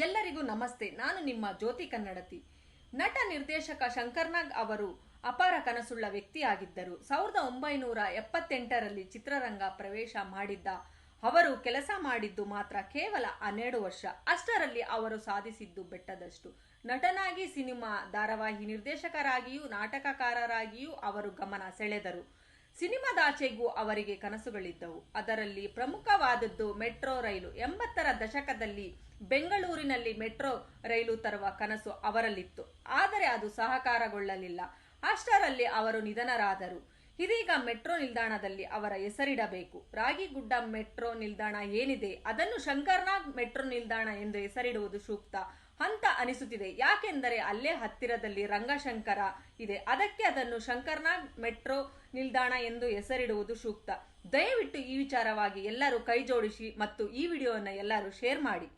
ಎಲ್ಲರಿಗೂ ನಮಸ್ತೆ. ನಾನು ನಿಮ್ಮ ಜ್ಯೋತಿ ಕನ್ನಡತಿ. ನಟ ನಿರ್ದೇಶಕ ಶಂಕರ್ನಾಗ್ ಅವರು ಅಪಾರ ಕನಸುಳ್ಳ ವ್ಯಕ್ತಿಯಾಗಿದ್ದರು. 1978ರಲ್ಲಿ ಚಿತ್ರರಂಗ ಪ್ರವೇಶ ಮಾಡಿದ್ದ ಅವರು ಕೆಲಸ ಮಾಡಿದ್ದು ಮಾತ್ರ ಕೇವಲ 12 ವರ್ಷ. ಅಷ್ಟರಲ್ಲಿ ಅವರು ಸಾಧಿಸಿದ್ದು ಬೆಟ್ಟದಷ್ಟು. ನಟನಾಗಿ, ಸಿನಿಮಾ, ಧಾರಾವಾಹಿ ನಿರ್ದೇಶಕರಾಗಿಯೂ ನಾಟಕಕಾರರಾಗಿಯೂ ಅವರು ಗಮನ ಸೆಳೆದರು. ಸಿನಿಮಾದಾಚೆಗೂ ಅವರಿಗೆ ಕನಸುಗಳಿದ್ದವು. ಅದರಲ್ಲಿ ಪ್ರಮುಖವಾದದ್ದು ಮೆಟ್ರೋ ರೈಲು. 80ರ ದಶಕದಲ್ಲಿ ಬೆಂಗಳೂರಿನಲ್ಲಿ ಮೆಟ್ರೋ ರೈಲು ತರುವ ಕನಸು ಅವರಲ್ಲಿತ್ತು. ಆದರೆ ಅದು ಸಹಕಾರಗೊಳ್ಳಲಿಲ್ಲ. ಅಷ್ಟರಲ್ಲಿ ಅವರು ನಿಧನರಾದರು. ಇದೀಗ ಮೆಟ್ರೋ ನಿಲ್ದಾಣದಲ್ಲಿ ಅವರ ಹೆಸರಿಡಬೇಕು. ರಾಗಿಗುಡ್ಡ ಮೆಟ್ರೋ ನಿಲ್ದಾಣ ಏನಿದೆ ಅದನ್ನು ಶಂಕರ್ನಾಗ್ ಮೆಟ್ರೋ ನಿಲ್ದಾಣ ಎಂದು ಹೆಸರಿಡುವುದು ಸೂಕ್ತ ಅಂತ ಅನಿಸುತ್ತಿದೆ. ಯಾಕೆಂದರೆ ಅಲ್ಲೇ ಹತ್ತಿರದಲ್ಲಿ ರಂಗಶಂಕರ ಇದೆ. ಅದಕ್ಕೆ ಅದನ್ನು ಶಂಕರ್ನಾಗ್ ಮೆಟ್ರೋ ನಿಲ್ದಾಣ ಎಂದು ಹೆಸರಿಡುವುದು ಸೂಕ್ತ. ದಯವಿಟ್ಟು ಈ ವಿಚಾರವಾಗಿ ಎಲ್ಲರೂ ಕೈ ಜೋಡಿಸಿ ಮತ್ತು ಈ ವಿಡಿಯೋವನ್ನು ಎಲ್ಲರೂ ಶೇರ್ ಮಾಡಿ.